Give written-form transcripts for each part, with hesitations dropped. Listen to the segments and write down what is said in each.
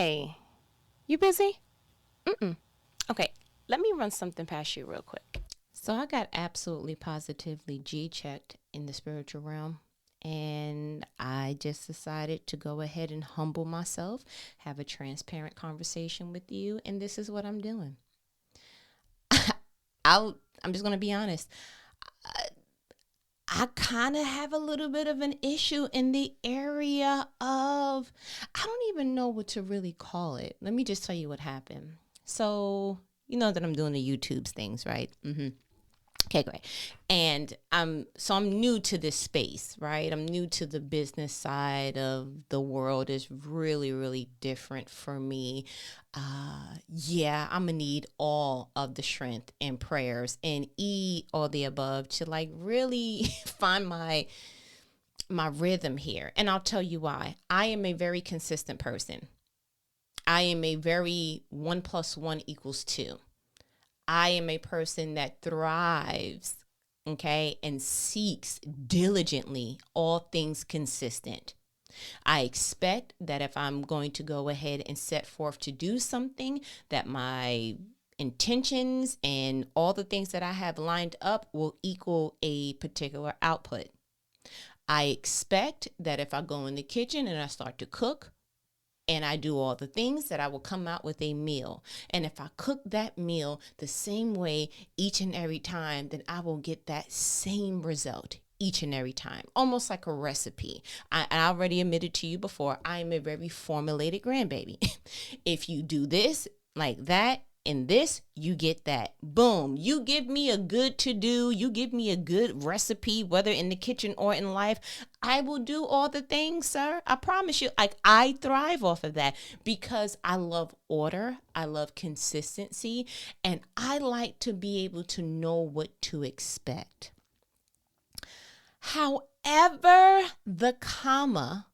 Hey, you busy? Mm-mm. Okay, let me run something past you real quick. So I got absolutely positively G-checked in the spiritual realm. And I just decided to go ahead and humble myself, have a transparent conversation with you, and this is what I'm doing. I'm just gonna be honest. I kind of have a little bit of an issue in the area of, I don't even know what to really call it. Let me just tell you what happened. So, you know that I'm doing the YouTube's things, right? Okay, great. And I'm new to this space, right? I'm new to the business side of the world. Is really, really different for me. Yeah, I'm gonna need all of the strength and prayers and all the above to like really find my rhythm here. And I'll tell you why. I am a very consistent person. I am a very 1+1 = 2. I am a person that thrives, okay, and seeks diligently all things consistent. I expect that if I'm going to go ahead and set forth to do something, that my intentions and all the things that I have lined up will equal a particular output. I expect that if I go in the kitchen and I start to cook, and I do all the things, that I will come out with a meal. And if I cook that meal the same way each and every time, then I will get that same result each and every time, almost like a recipe. I already admitted to you before, I am a very formulated grandbaby. If you do this like that, in this, you get that. Boom. You give me a good to do. You give me a good recipe, whether in the kitchen or in life. I will do all the things, sir. I promise you. Like, I thrive off of that because I love order. I love consistency. And I like to be able to know what to expect. However, the comma,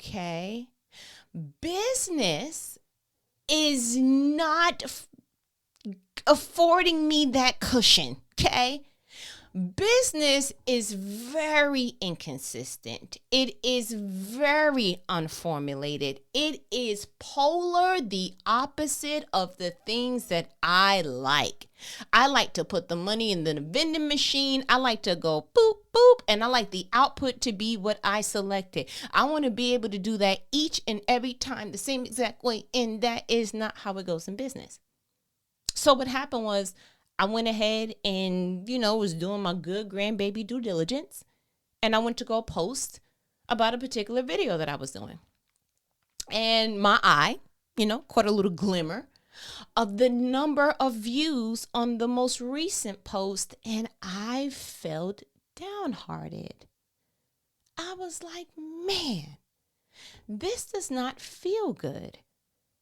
okay, business is not affording me that cushion, okay? Business is very inconsistent. It is very unformulated. It is polar, the opposite of the things that I like. I like to put the money in the vending machine. I like to go boop, boop, and I like the output to be what I selected. I want to be able to do that each and every time the same exact way, and that is not how it goes in business. So what happened was, I went ahead and, was doing my good grandbaby due diligence. And I went to go post about a particular video that I was doing. And my eye, caught a little glimmer of the number of views on the most recent post. And I felt downhearted. I was like, man, this does not feel good.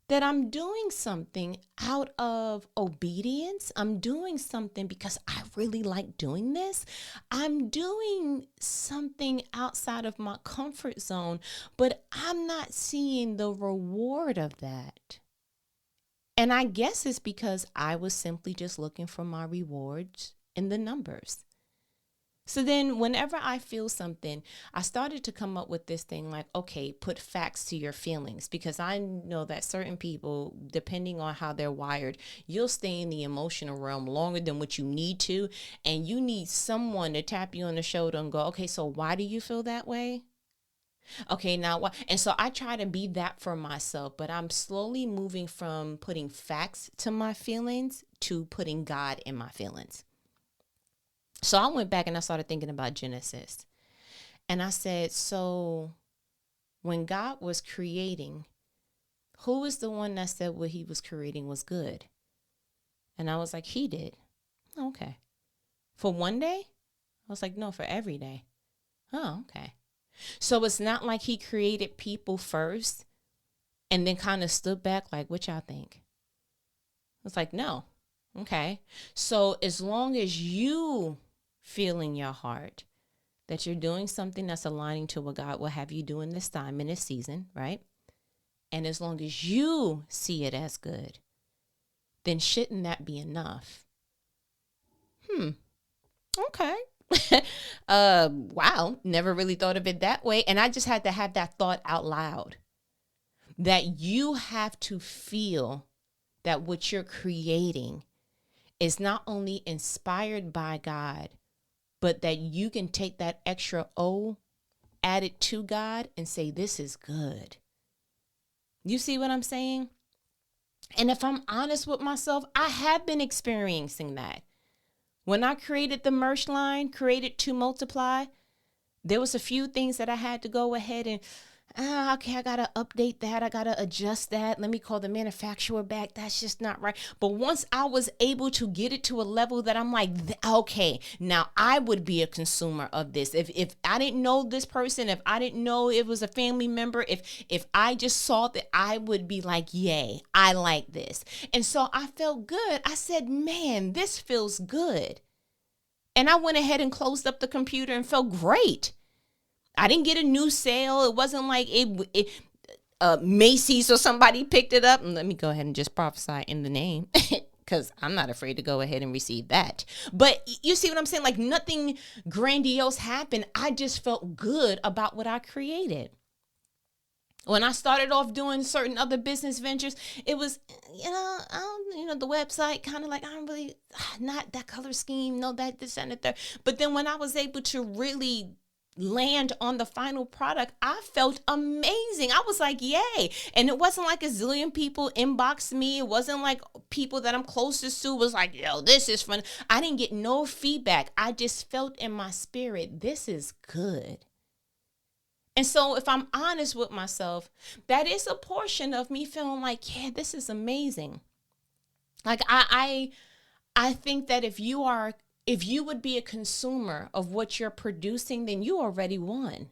That I'm doing something out of obedience. I'm doing something because I really like doing this. I'm doing something outside of my comfort zone, but I'm not seeing the reward of that. And I guess it's because I was simply just looking for my rewards in the numbers. So then whenever I feel something, I started to come up with this thing like, okay, put facts to your feelings, because I know that certain people, depending on how they're wired, you'll stay in the emotional realm longer than what you need to. And you need someone to tap you on the shoulder and go, okay, so why do you feel that way? Okay, now what? And so I try to be that for myself, but I'm slowly moving from putting facts to my feelings to putting God in my feelings. So I went back and I started thinking about Genesis. And I said, so when God was creating, who was the one that said what he was creating was good? And I was like, he did. Okay. For one day? I was like, no, for every day. Oh, okay. So it's not like he created people first and then kind of stood back like, what y'all think? It's like, no. Okay. So as long as you feel in your heart that you're doing something that's aligning to what God will have you do in this time, in this season, right? And as long as you see it as good, then shouldn't that be enough? Okay. Wow. Never really thought of it that way. And I just had to have that thought out loud. that you have to feel that what you're creating is not only inspired by God, but that you can take that extra O, add it to God, and say, this is good. You see what I'm saying? And if I'm honest with myself, I have been experiencing that. When I created the merch line, created to multiply, there was a few things that I had to go ahead and, okay, I got to update that. I got to adjust that. Let me call the manufacturer back. That's just not right. But once I was able to get it to a level that I'm like, okay, now I would be a consumer of this. If I didn't know this person, if I didn't know it was a family member, if I just saw that, I would be like, yay, I like this. And so I felt good. I said, man, this feels good. And I went ahead and closed up the computer and felt great. I didn't get a new sale. It wasn't like Macy's or somebody picked it up. And let me go ahead and just prophesy in the name, because I'm not afraid to go ahead and receive that. But you see what I'm saying? Like, nothing grandiose happened. I just felt good about what I created. When I started off doing certain other business ventures, it was, the website kind of like, I don't really, not that color scheme, no, that, this, and the third. But then when I was able to really land on the final product, I felt amazing. I was like, yay. And it wasn't like a zillion people inboxed me. It wasn't like people that I'm closest to was like, yo, this is fun. I didn't get no feedback. I just felt in my spirit, this is good. And so if I'm honest with myself, that is a portion of me feeling like, yeah, this is amazing. Like I think that if you would be a consumer of what you're producing, then you already won.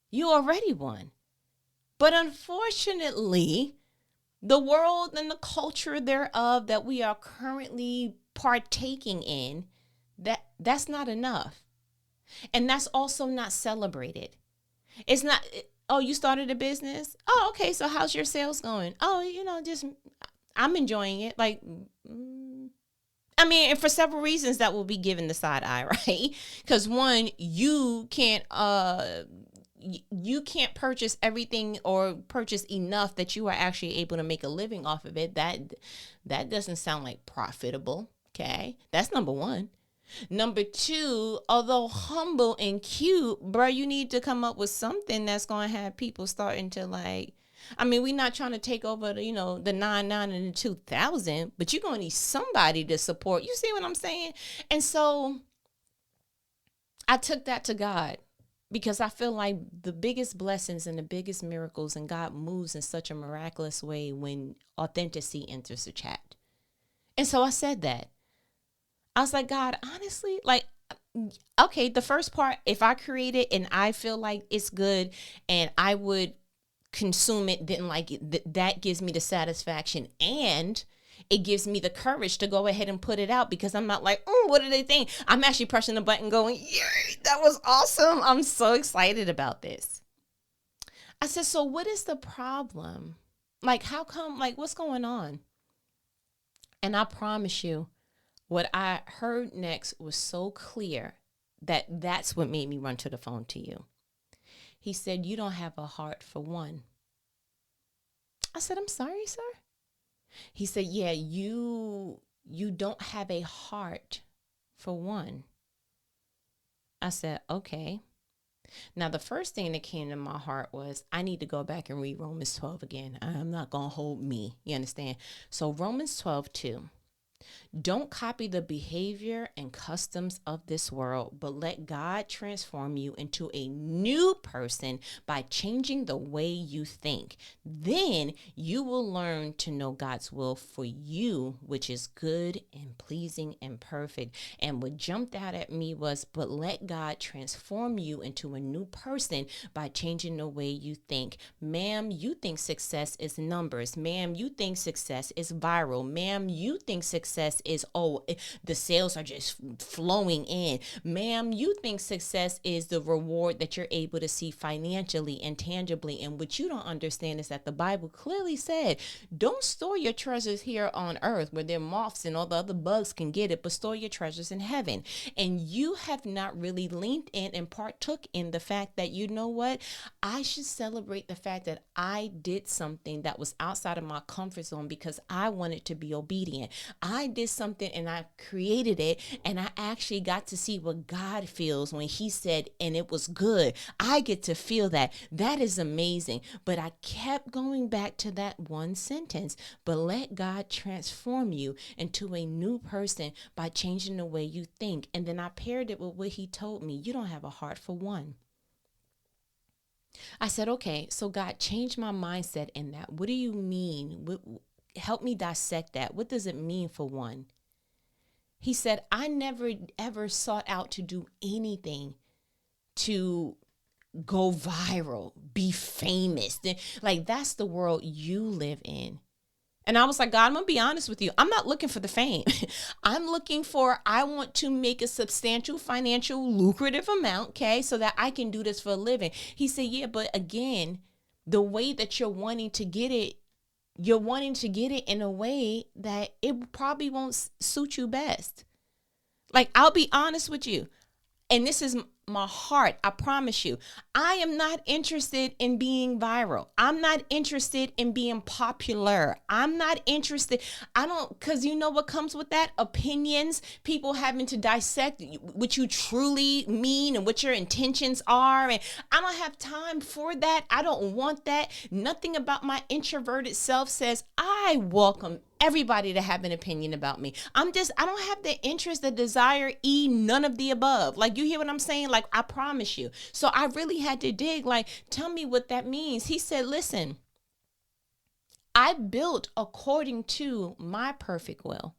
You already won. But unfortunately, the world and the culture thereof that we are currently partaking in, that's not enough. And that's also not celebrated. It's not, oh, you started a business? Oh, okay, so how's your sales going? Oh, I'm enjoying it. Like, and for several reasons that will be given the side eye, right? Because one, you can't purchase everything or purchase enough that you are actually able to make a living off of it. That doesn't sound like profitable. Okay, that's number one. Number two, although humble and cute, bro, you need to come up with something that's going to have people starting to like, we're not trying to take over the 99 and the 2000, but you're going to need somebody to support. You see what I'm saying? And so I took that to God, because I feel like the biggest blessings and the biggest miracles, and God moves in such a miraculous way when authenticity enters the chat. And so I said that. I was like, God, honestly, like, okay, the first part, if I create it and I feel like it's good and I would consume it, then like that gives me the satisfaction, and it gives me the courage to go ahead and put it out, because I'm not like, oh, what do they think? I'm actually pressing the button going, yay, that was awesome. I'm so excited about this. I said, so what is the problem? Like, how come, like, what's going on? And I promise you, what I heard next was so clear that that's what made me run to the phone to you. He said, you don't have a heart for one. I said, I'm sorry, sir. He said, yeah, you don't have a heart for one. I said, okay. Now, the first thing that came to my heart was, I need to go back and read Romans 12 again. I'm not going to hold me. You understand? So Romans 12:2. Don't copy the behavior and customs of this world, but let God transform you into a new person by changing the way you think. Then you will learn to know God's will for you, which is good and pleasing and perfect. And what jumped out at me was, but let God transform you into a new person by changing the way you think. Ma'am, you think success is numbers. Ma'am, you think success is viral. Ma'am, you think success success is, the sales are just flowing in. Ma'am, you think success is the reward that you're able to see financially and tangibly. And what you don't understand is that the Bible clearly said, don't store your treasures here on earth where their moths and all the other bugs can get it, but store your treasures in heaven. And you have not really leaned in and partook in the fact that, you know what, I should celebrate the fact that I did something that was outside of my comfort zone because I wanted to be obedient. I did something and I created it, and I actually got to see what God feels when he said, and it was good. I get to feel that. That is amazing. But I kept going back to that one sentence, but let God transform you into a new person by changing the way you think. And then I paired it with what he told me. You don't have a heart for one. I said, okay, so God, change my mindset in that. What do you mean? Help me dissect that. What does it mean for one? He said, I never ever sought out to do anything to go viral, be famous. Like, that's the world you live in. And I was like, God, I'm going to be honest with you. I'm not looking for the fame. I want to make a substantial financial lucrative amount, okay, so that I can do this for a living. He said, yeah, but again, the way that you're wanting to get it in a way that it probably won't suit you best. Like, I'll be honest with you. And this is my heart. I promise you, I am not interested in being viral. I'm not interested in being popular. I'm not interested. Because you know what comes with that? Opinions, people having to dissect what you truly mean and what your intentions are. And I don't have time for that. I don't want that. Nothing about my introverted self says I welcome everybody to have an opinion about me. I don't have the interest, the desire, none of the above. Like, you hear what I'm saying? Like, I promise you. So I really had to dig, like, tell me what that means. He said, listen, I built according to my perfect will.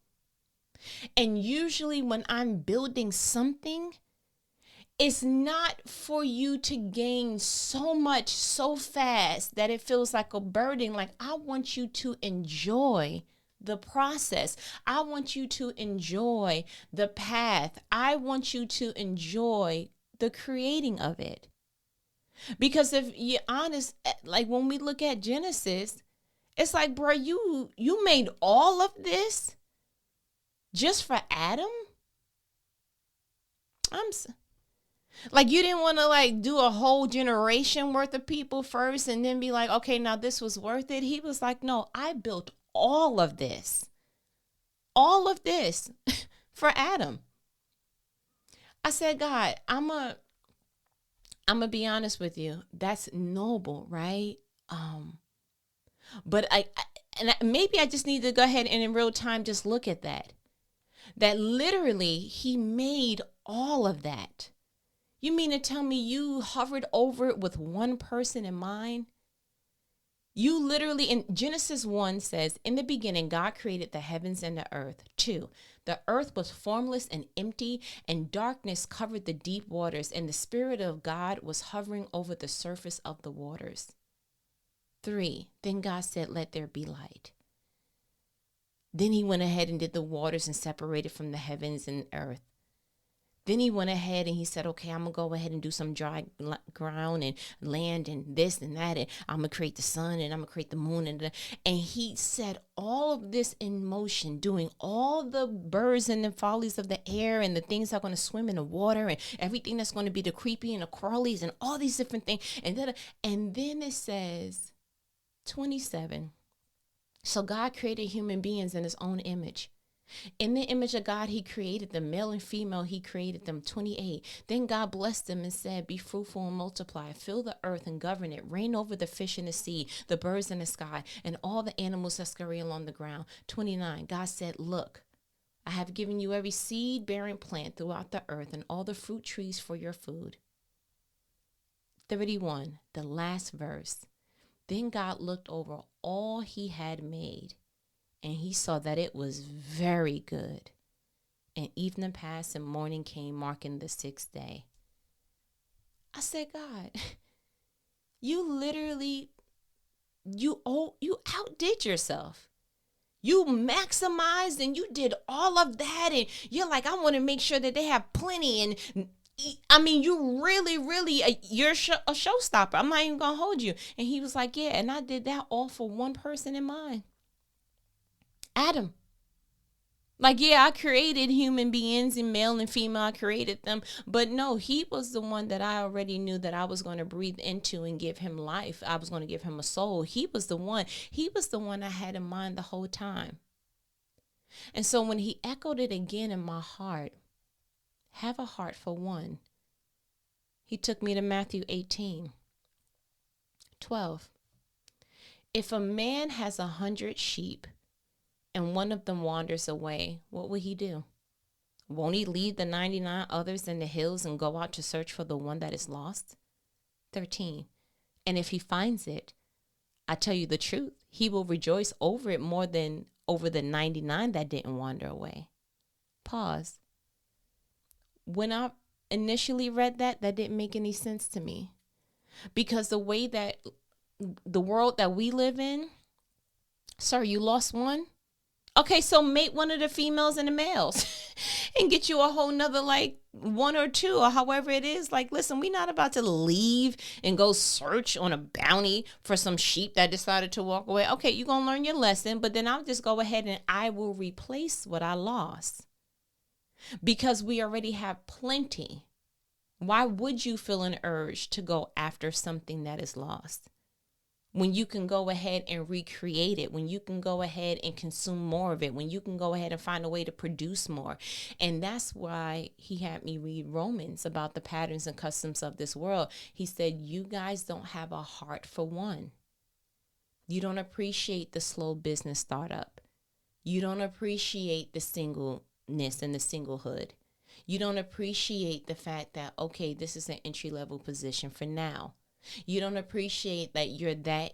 And usually when I'm building something, it's not for you to gain so much so fast that it feels like a burden. Like, I want you to enjoy the process. I want you to enjoy the path. I want you to enjoy the creating of it. Because if you're honest, like when we look at Genesis, it's like, bro, you made all of this just for Adam? Like, you didn't want to like do a whole generation worth of people first and then be like, okay, now this was worth it. He was like, no, I built all of this for Adam. I said, God, I'm gonna be honest with you. That's noble, right? But maybe I just need to go ahead and in real time just look at that literally he made all of that. You mean to tell me you hovered over it with one person in mind? You literally, in Genesis 1 says, in the beginning, God created the heavens and the earth. 2, the earth was formless and empty, and darkness covered the deep waters, and the Spirit of God was hovering over the surface of the waters. 3, then God said, let there be light. Then he went ahead and did the waters and separated from the heavens and earth. Then he went ahead and he said, okay, I'm going to go ahead and do some dry ground and land and this and that. And I'm going to create the sun and I'm going to create the moon. And he set all of this in motion, doing all the birds and the follies of the air and the things that are going to swim in the water and everything that's going to be the creepy and the crawlies and all these different things. And then it says 27. So God created human beings in his own image. In the image of God, he created them, male and female, he created them. 28. Then God blessed them and said, be fruitful and multiply, fill the earth and govern it, reign over the fish in the sea, the birds in the sky, and all the animals that scurry along the ground. 29. God said, look, I have given you every seed-bearing plant throughout the earth and all the fruit trees for your food. 31. The last verse. Then God looked over all he had made, and he saw that it was very good. And evening passed and morning came, marking the 6th day. I said, God, you literally, you outdid yourself. You maximized and you did all of that. And you're like, I want to make sure that they have plenty. And I mean, you really, really, you're a showstopper. I'm not even going to hold you. And he was like, yeah. And I did that all for one person in mind. Adam. Like, yeah, I created human beings and male and female. I created them. But no, he was the one that I already knew that I was going to breathe into and give him life. I was going to give him a soul. He was the one. He was the one I had in mind the whole time. And so when he echoed it again in my heart, have a heart for one, he took me to Matthew 18:12. If a man has 100 sheep and one of them wanders away, what will he do? Won't he leave the 99 others in the hills and go out to search for the one that is lost? 13. And if he finds it, I tell you the truth, he will rejoice over it more than over the 99 that didn't wander away. Pause. When I initially read that didn't make any sense to me. Because the way that the world that we live in, sir, you lost one? Okay, so mate one of the females and the males and get you a whole nother like one or two or however it is. Like, listen, we're not about to leave and go search on a bounty for some sheep that decided to walk away. Okay, you're going to learn your lesson, but then I'll just go ahead and I will replace what I lost because we already have plenty. Why would you feel an urge to go after something that is lost? When you can go ahead and recreate it, when you can go ahead and consume more of it, when you can go ahead and find a way to produce more. And that's why he had me read Romans about the patterns and customs of this world. He said, you guys don't have a heart for one. You don't appreciate the slow business startup. You don't appreciate the singleness and the singlehood. You don't appreciate the fact that, okay, this is an entry-level position for now. You don't appreciate that you're that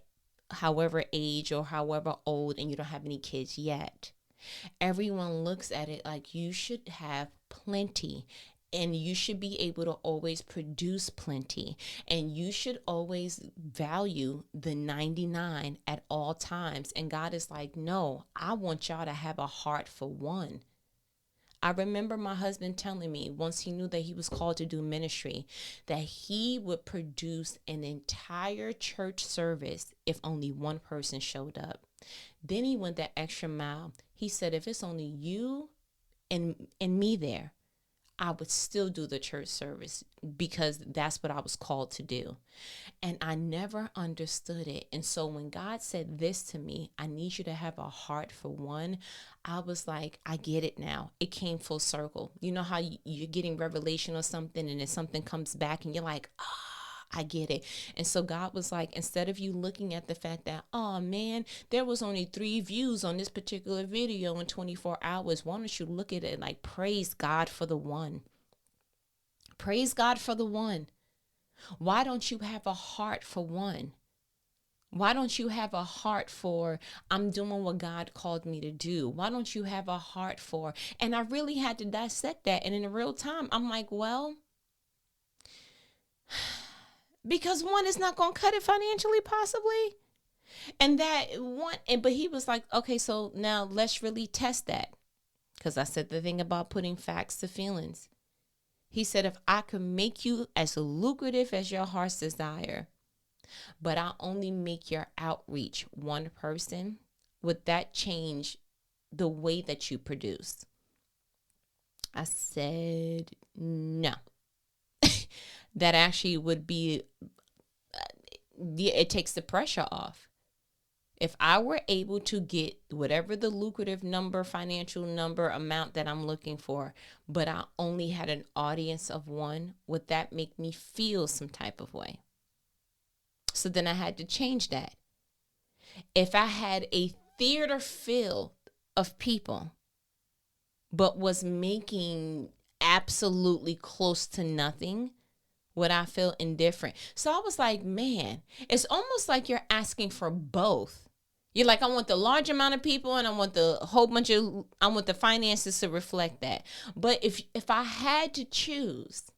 however age or however old and you don't have any kids yet. Everyone looks at it like you should have plenty and you should be able to always produce plenty and you should always value the 99 at all times. And God is like, no, I want y'all to have a heart for one. I remember my husband telling me once he knew that he was called to do ministry, that he would produce an entire church service if only one person showed up. Then he went that extra mile. He said, if it's only you and me there, I would still do the church service because that's what I was called to do. And I never understood it. And so when God said this to me, I need you to have a heart for one, I was like, I get it now. It came full circle. You know how you're getting revelation or something and then something comes back and you're like, I get it. And so God was like, instead of you looking at the fact that, oh man, there was only 3 views on this particular video in 24 hours. Why don't you look at it like, praise God for the one. Praise God for the one. Why don't you have a heart for one? Why don't you have a heart for, I'm doing what God called me to do? Why don't you have a heart for, and I really had to dissect that. And in real time, I'm like, well, because one is not going to cut it financially, possibly. And that one, but he was like, okay, so now let's really test that. Because I said the thing about putting facts to feelings. He said, if I could make you as lucrative as your heart's desire, but I'll only make your outreach one person, would that change the way that you produce? I said, no. That actually would be, it takes the pressure off. If I were able to get whatever the lucrative number, financial number, amount that I'm looking for, but I only had an audience of one, would that make me feel some type of way? So then I had to change that. If I had a theater filled of people, but was making absolutely close to nothing, would I feel indifferent? So I was like, man, it's almost like you're asking for both. You're like, I want the large amount of people and I want the whole bunch of, I want the finances to reflect that. But if I had to choose,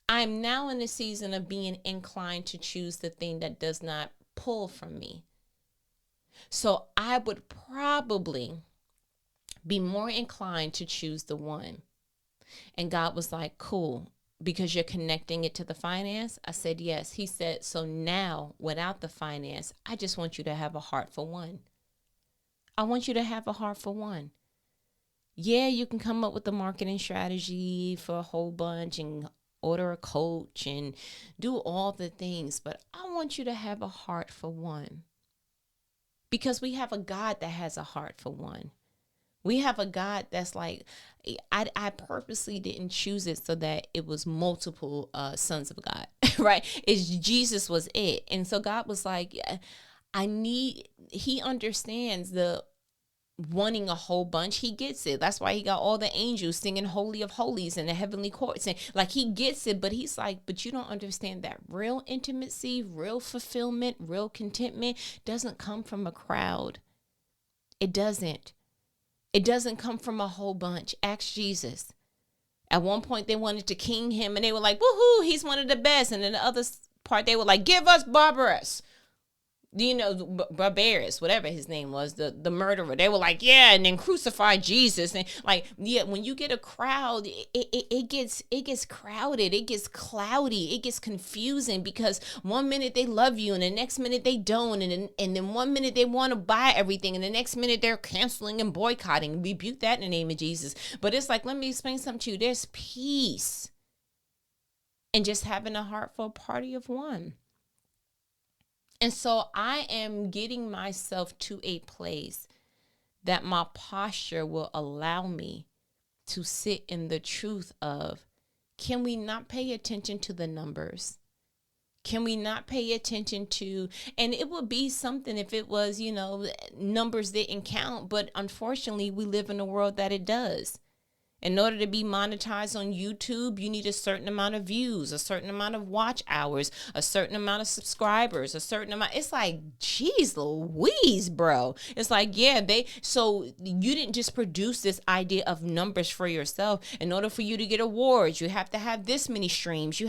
I'm now in the season of being inclined to choose the thing that does not pull from me. So I would probably be more inclined to choose the one. And God was like, cool, because you're connecting it to the finance. I said, yes. He said, so now without the finance, I just want you to have a heart for one. I want you to have a heart for one. Yeah, you can come up with the marketing strategy for a whole bunch and order a coach and do all the things, but I want you to have a heart for one. Because we have a God that has a heart for one. We have a God that's like, I purposely didn't choose it so that it was multiple sons of God, right? It's Jesus was it. And so God was like, yeah, he understands the wanting a whole bunch. He gets it. That's why he got all the angels singing Holy of Holies in the heavenly courts. And like, he gets it, but he's like, but you don't understand that real intimacy, real fulfillment, real contentment doesn't come from a crowd. It doesn't. It doesn't come from a whole bunch. Ask Jesus. At one point, they wanted to king him, and they were like, woohoo, he's one of the best. And then the other part, they were like, give us Barbarous. Barbarous, whatever his name was, the murderer. They were like, yeah, and then crucify Jesus. And like, yeah, when you get a crowd, it gets crowded, it gets cloudy, it gets confusing, because one minute they love you and the next minute they don't, and then one minute they want to buy everything and the next minute they're canceling and boycotting. Rebuke that in the name of Jesus. But it's like, let me explain something to you. There's peace and just having a heart for a party of one. And so I am getting myself to a place that my posture will allow me to sit in the truth of, can we not pay attention to the numbers? Can we not pay attention to, and it would be something if it was, numbers didn't count, but unfortunately we live in a world that it does. In order to be monetized on YouTube, you need a certain amount of views, a certain amount of watch hours, a certain amount of subscribers, a certain amount. It's like, geez Louise, bro. It's like, yeah, so you didn't just produce this idea of numbers for yourself. In order for you to get awards, you have to have this many streams.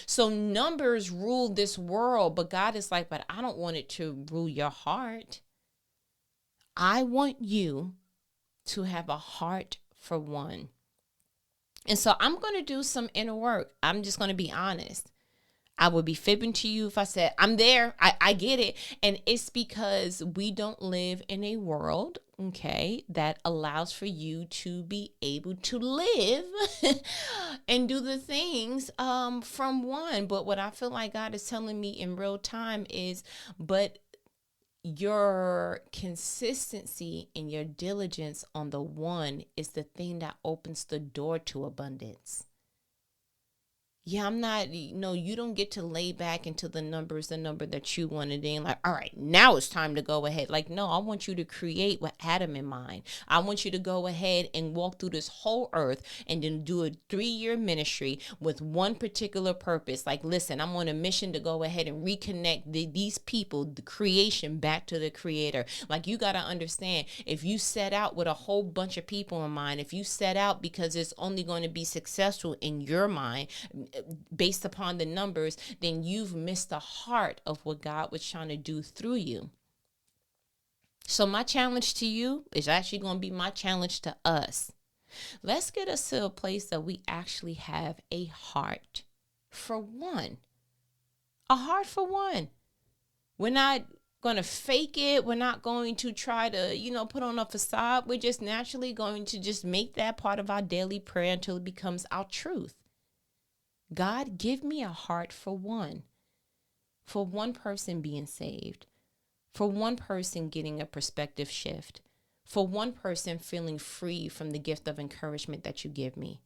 So numbers rule this world, but God is like, but I don't want it to rule your heart. I want you to have a heart for one. And so I'm going to do some inner work. I'm just going to be honest. I would be fibbing to you if I said, I'm there. I get it. And it's because we don't live in a world, okay, that allows for you to be able to live and do the things from one. But what I feel like God is telling me in real time is, but your consistency and your diligence on the one is the thing that opens the door to abundance. Yeah, I'm not, you don't get to lay back into the number that you wanted in. Like, all right, now it's time to go ahead. Like, no, I want you to create with Adam in mind. I want you to go ahead and walk through this whole earth and then do a 3-year ministry with one particular purpose. Like, listen, I'm on a mission to go ahead and reconnect these people, the creation, back to the creator. Like, you got to understand, if you set out with a whole bunch of people in mind, if you set out because it's only going to be successful in your mind, based upon the numbers, then you've missed the heart of what God was trying to do through you. So my challenge to you is actually going to be my challenge to us. Let's get us to a place that we actually have a heart for one. A heart for one. We're not going to fake it. We're not going to try to, put on a facade. We're just naturally going to just make that part of our daily prayer until it becomes our truth. God, give me a heart for one person being saved, for one person getting a perspective shift, for one person feeling free from the gift of encouragement that you give me,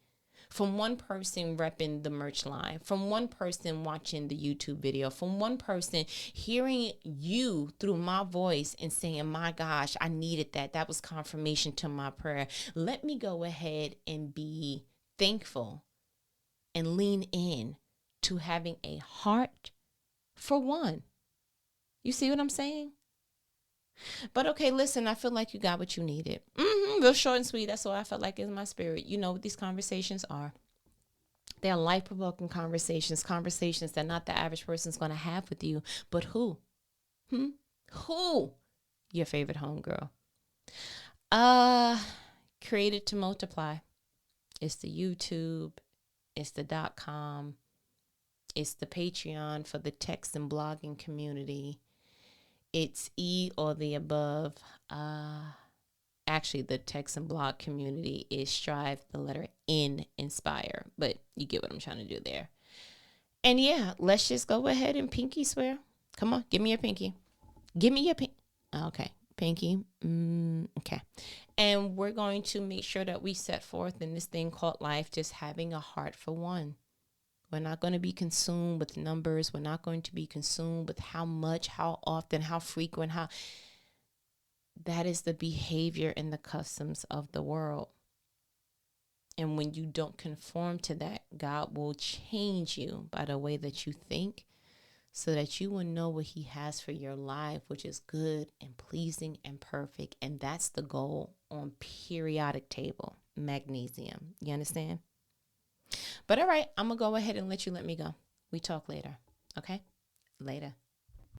from one person repping the merch line, from one person watching the YouTube video, from one person hearing you through my voice and saying, my gosh, I needed that. That was confirmation to my prayer. Let me go ahead and be thankful and lean in to having a heart for one. You see what I'm saying? But okay, listen, I feel like you got what you needed. Real short and sweet. That's all I felt like in my spirit. You know what these conversations are. They're life-provoking conversations that not the average person's going to have with you. But who? Who? your favorite homegirl. Created to multiply. It's the YouTube. It's the .com. It's the Patreon for the text and blogging community. It's E or the above. Actually, the text and blog community is Strive, the letter N, Inspire. But you get what I'm trying to do there. And yeah, let's just go ahead and pinky swear. Come on, give me your pinky. Give me your pinky. Okay, pinky. Okay. And we're going to make sure that we set forth in this thing called life, just having a heart for one. We're not going to be consumed with numbers. We're not going to be consumed with how much, how often, how frequent, how. That is the behavior and the customs of the world. And when you don't conform to that, God will change you by the way that you think so that you will know what he has for your life, which is good and pleasing and perfect. And that's the goal on periodic table, magnesium. You understand? But all right, I'm going to go ahead and let me go. We talk later. Okay? Later.